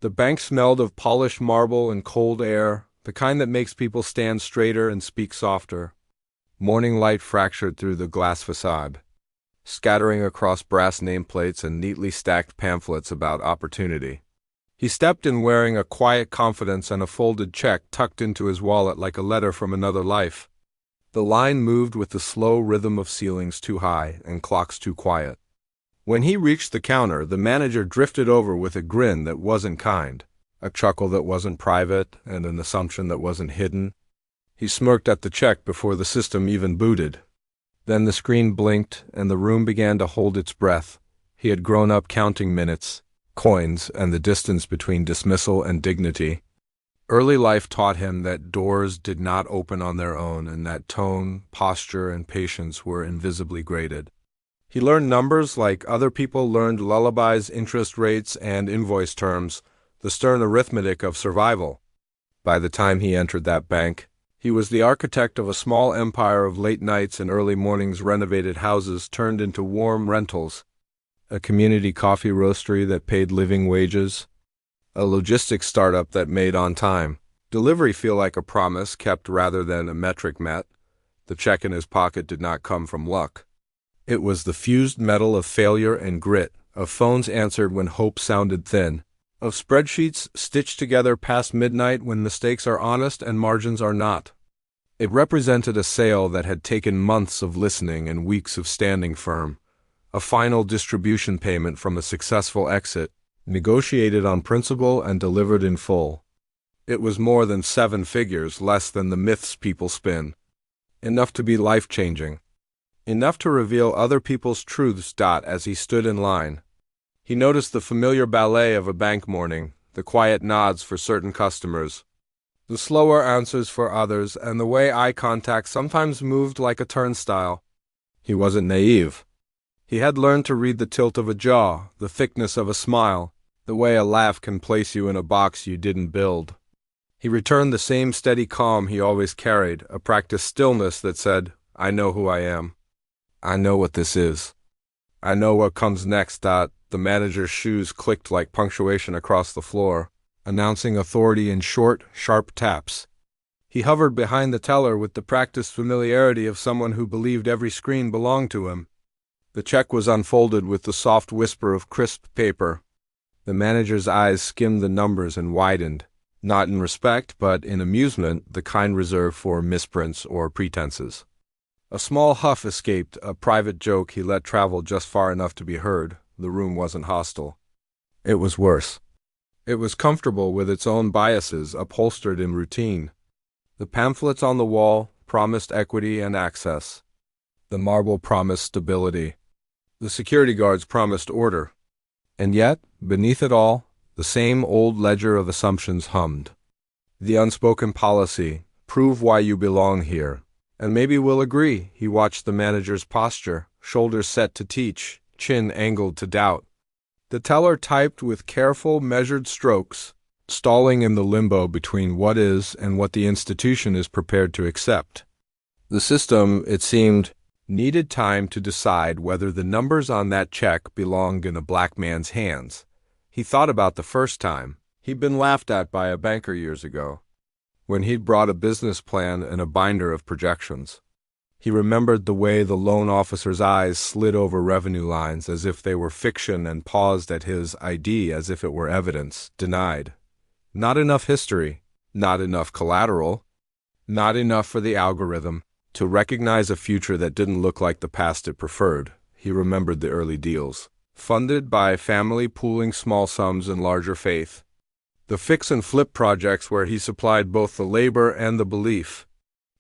The bank smelled of polished marble and cold air, the kind that makes people stand straighter and speak softer. Morning light fractured through the glass facade, scattering across brass nameplates and neatly stacked pamphlets about opportunity. He stepped in wearing a quiet confidence and a folded check tucked into his wallet like a letter from another life. The line moved with the slow rhythm of ceilings too high and clocks too quiet. When he reached the counter, the manager drifted over with a grin that wasn't kind, a chuckle that wasn't private, and an assumption that wasn't hidden. He smirked at the check before the system even booted. Then the screen blinked, and the room began to hold its breath. He had grown up counting minutes, coins, and the distance between dismissal and dignity. Early life taught him that doors did not open on their own, and that tone, posture, and patience were invisibly graded. He learned numbers like other people learned lullabies, interest rates, and invoice terms, the stern arithmetic of survival. By the time he entered that bank, he was the architect of a small empire of late nights and early mornings renovated houses turned into warm rentals, a community coffee roastery that paid living wages, a logistics startup that made on time, delivery feel like a promise kept rather than a metric met. The check in his pocket did not come from luck. It was the fused metal of failure and grit, of phones answered when hope sounded thin, of spreadsheets stitched together past midnight when mistakes are honest and margins are not. It represented a sale that had taken months of listening and weeks of standing firm, a final distribution payment from a successful exit, negotiated on principle and delivered in full. It was more than 7 figures, less than the myths people spin. Enough to be life-changing. Enough to reveal other people's truths. As he stood in line, he noticed the familiar ballet of a bank morning, the quiet nods for certain customers, the slower answers for others, and the way eye contact sometimes moved like a turnstile. He wasn't naive. He had learned to read the tilt of a jaw, the thickness of a smile, the way a laugh can place you in a box you didn't build. He returned the same steady calm he always carried, a practiced stillness that said, "I know who I am. I know what this is. I know what comes next." The manager's shoes clicked like punctuation across the floor, announcing authority in short, sharp taps. He hovered behind the teller with the practiced familiarity of someone who believed every screen belonged to him. The check was unfolded with the soft whisper of crisp paper. The manager's eyes skimmed the numbers and widened, not in respect but in amusement, the kind reserved for misprints or pretenses. A small huff escaped, a private joke he let travel just far enough to be heard. The room wasn't hostile. It was worse. It was comfortable with its own biases, upholstered in routine. The pamphlets on the wall promised equity and access. The marble promised stability. The security guards promised order. And yet, beneath it all, the same old ledger of assumptions hummed. The unspoken policy, prove why you belong here. And maybe we'll agree. He watched the manager's posture, shoulders set to teach, chin angled to doubt. The teller typed with careful, measured strokes, stalling in the limbo between what is and what the institution is prepared to accept. The system, it seemed, needed time to decide whether the numbers on that check belonged in a black man's hands. He thought about the first time. He'd been laughed at by a banker years ago, when he'd brought a business plan and a binder of projections. He remembered the way the loan officer's eyes slid over revenue lines as if they were fiction and paused at his ID as if it were evidence, denied. Not enough history, not enough collateral, not enough for the algorithm to recognize a future that didn't look like the past it preferred. He remembered the early deals, funded by family pooling small sums in larger faith. The fix and flip projects where he supplied both the labor and the belief.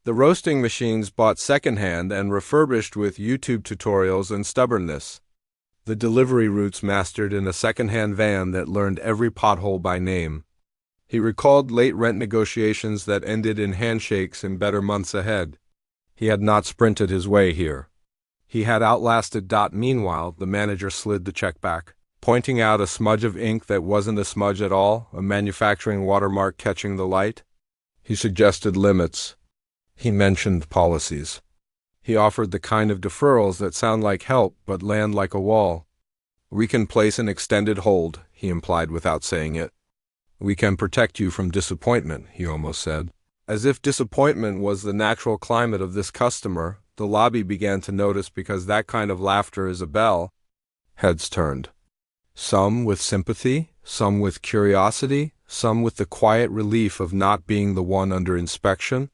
The roasting machines bought secondhand and refurbished with YouTube tutorials and stubbornness. The delivery routes mastered in a secondhand van that learned every pothole by name. He recalled late rent negotiations that ended in handshakes in better months ahead. He had not sprinted his way here. He had outlasted. Meanwhile, the manager slid the check back, pointing out a smudge of ink that wasn't a smudge at all, a manufacturing watermark catching the light. He suggested limits. He mentioned policies. He offered the kind of deferrals that sound like help but land like a wall. "We can place an extended hold," he implied without saying it. "We can protect you from disappointment," he almost said. As if disappointment was the natural climate of this customer, the lobby began to notice because that kind of laughter is a bell. Heads turned. Some with sympathy, some with curiosity, some with the quiet relief of not being the one under inspection.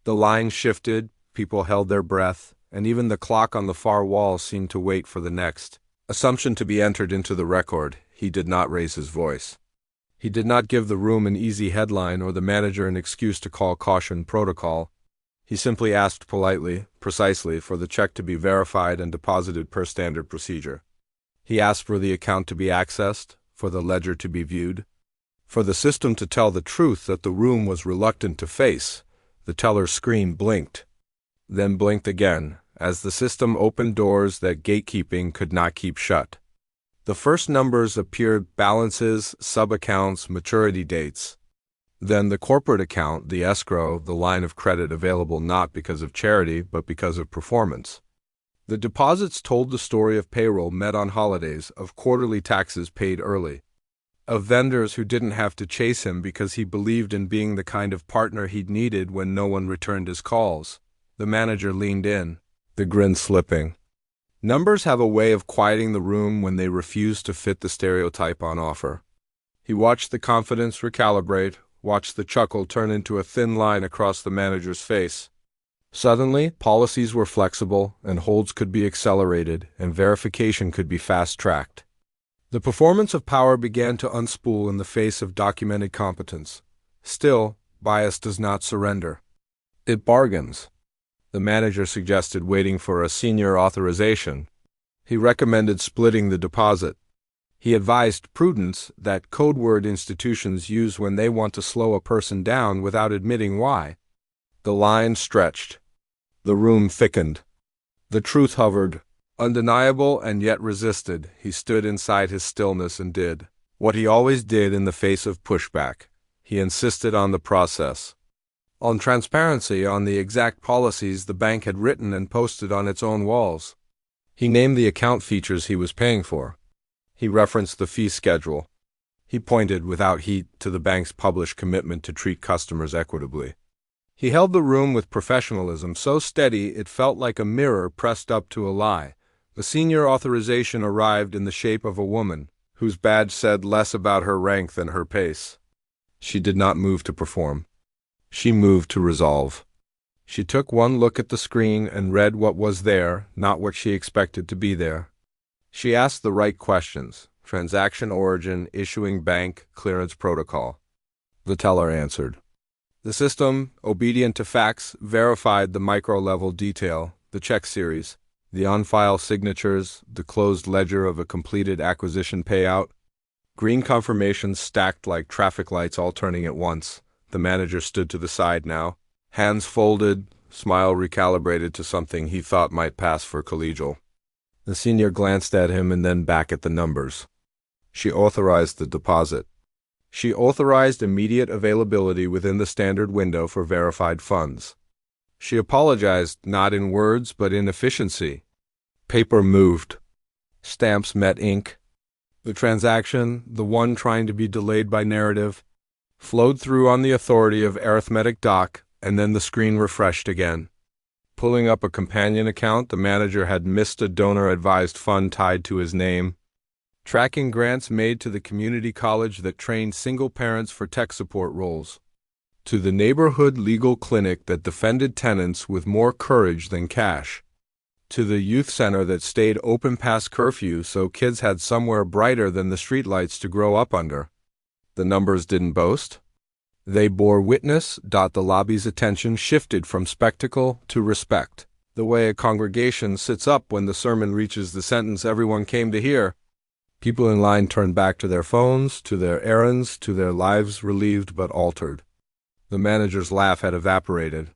The line shifted, people held their breath, and even the clock on the far wall seemed to wait for the next assumption to be entered into the record. He did not raise his voice. He did not give the room an easy headline or the manager an excuse to call caution protocol. He simply asked politely, precisely, for the check to be verified and deposited per standard procedure. He asked for the account to be accessed, for the ledger to be viewed, for the system to tell the truth that the room was reluctant to face. The teller's screen blinked, then blinked again, as the system opened doors that gatekeeping could not keep shut. The first numbers appeared: balances, sub-accounts, maturity dates. Then the corporate account, the escrow, the line of credit available not because of charity but because of performance. The deposits told the story of payroll met on holidays, of quarterly taxes paid early, of vendors who didn't have to chase him because he believed in being the kind of partner he'd needed when no one returned his calls. The manager leaned in, the grin slipping. Numbers have a way of quieting the room when they refuse to fit the stereotype on offer. He watched the confidence recalibrate, watched the chuckle turn into a thin line across the manager's face. Suddenly, policies were flexible, and holds could be accelerated, and verification could be fast-tracked. The performance of power began to unspool in the face of documented competence. Still, bias does not surrender. It bargains. The manager suggested waiting for a senior authorization. He recommended splitting the deposit. He advised prudence, that code word institutions use when they want to slow a person down without admitting why. The line stretched. The room thickened. The truth hovered, undeniable and yet resisted. He stood inside his stillness and did what he always did in the face of pushback. He insisted on the process, on transparency, on the exact policies the bank had written and posted on its own walls. He named the account features he was paying for. He referenced the fee schedule. He pointed, without heat, to the bank's published commitment to treat customers equitably. He held the room with professionalism so steady it felt like a mirror pressed up to a lie. The senior authorization arrived in the shape of a woman, whose badge said less about her rank than her pace. She did not move to perform. She moved to resolve. She took one look at the screen and read what was there, not what she expected to be there. She asked the right questions: transaction origin, issuing bank, clearance protocol. The teller answered. The system, obedient to facts, verified the micro-level detail, the check series, the on-file signatures, the closed ledger of a completed acquisition payout. Green confirmations stacked like traffic lights all turning at once. The manager stood to the side now, hands folded, smile recalibrated to something he thought might pass for collegial. The senior glanced at him and then back at the numbers. She authorized the deposit. She authorized immediate availability within the standard window for verified funds. She apologized not in words but in efficiency. Paper moved. Stamps met ink. The transaction, the one trying to be delayed by narrative, flowed through on the authority of arithmetic doc, and then the screen refreshed again. Pulling up a companion account, the manager had missed a donor-advised fund tied to his name. Tracking grants made to the community college that trained single parents for tech support roles. To the neighborhood legal clinic that defended tenants with more courage than cash. To the youth center that stayed open past curfew so kids had somewhere brighter than the streetlights to grow up under. The numbers didn't boast. They bore witness. The lobby's attention shifted from spectacle to respect. The way a congregation sits up when the sermon reaches the sentence everyone came to hear. People in line turned back to their phones, to their errands, to their lives relieved but altered. The manager's laugh had evaporated.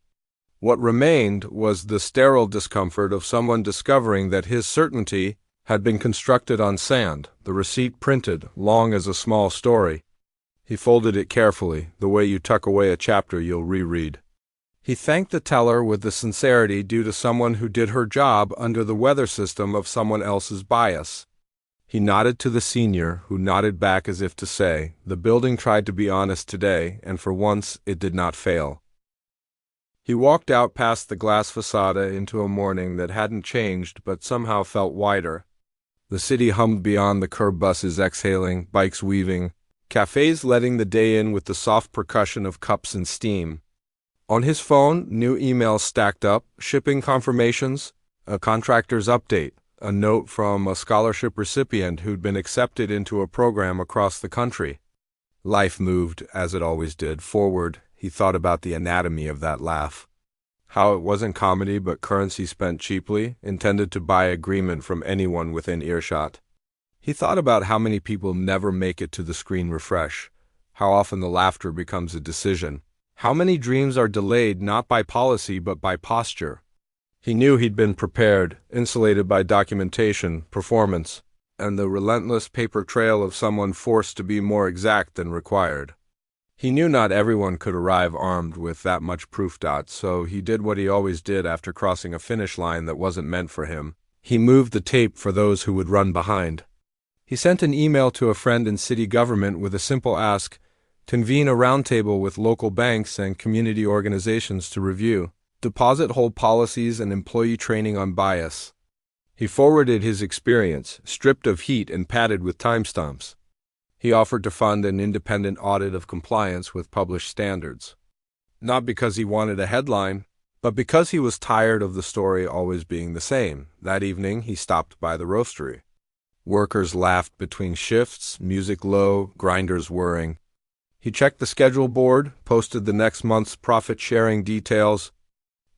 What remained was the sterile discomfort of someone discovering that his certainty had been constructed on sand, the receipt printed, long as a small story. He folded it carefully, the way you tuck away a chapter you'll reread. He thanked the teller with the sincerity due to someone who did her job under the weather system of someone else's bias. He nodded to the senior, who nodded back as if to say, "The building tried to be honest today, and for once it did not fail." He walked out past the glass façade into a morning that hadn't changed but somehow felt wider. The city hummed beyond the curb, buses exhaling, bikes weaving, cafes letting the day in with the soft percussion of cups and steam. On his phone, new emails stacked up, shipping confirmations, a contractor's update, a note from a scholarship recipient who'd been accepted into a program across the country. Life moved, as it always did, forward. He thought about the anatomy of that laugh. How it wasn't comedy but currency spent cheaply, intended to buy agreement from anyone within earshot. He thought about how many people never make it to the screen refresh, how often the laughter becomes a decision, how many dreams are delayed not by policy but by posture. He knew he'd been prepared, insulated by documentation, performance, and the relentless paper trail of someone forced to be more exact than required. He knew not everyone could arrive armed with that much proof. So he did what he always did after crossing a finish line that wasn't meant for him. He moved the tape for those who would run behind. He sent an email to a friend in city government with a simple ask: convene a roundtable with local banks and community organizations to review deposit hold policies and employee training on bias. He forwarded his experience, stripped of heat and padded with timestamps. He offered to fund an independent audit of compliance with published standards. Not because he wanted a headline, but because he was tired of the story always being the same. That evening, he stopped by the roastery. Workers laughed between shifts, music low, grinders whirring. He checked the schedule board, posted the next month's profit-sharing details,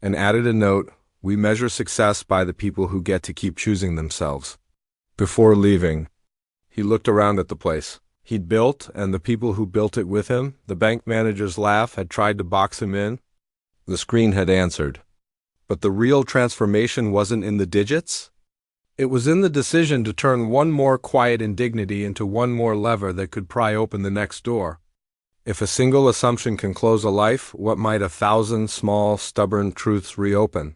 and added a note: "We measure success by the people who get to keep choosing themselves." Before leaving, he looked around at the place he'd built and the people who built it with him. The bank manager's laugh had tried to box him in. The screen had answered. But the real transformation wasn't in the digits. It was in the decision to turn one more quiet indignity into one more lever that could pry open the next door. If a single assumption can close a life, what might 1,000 small, stubborn truths reopen?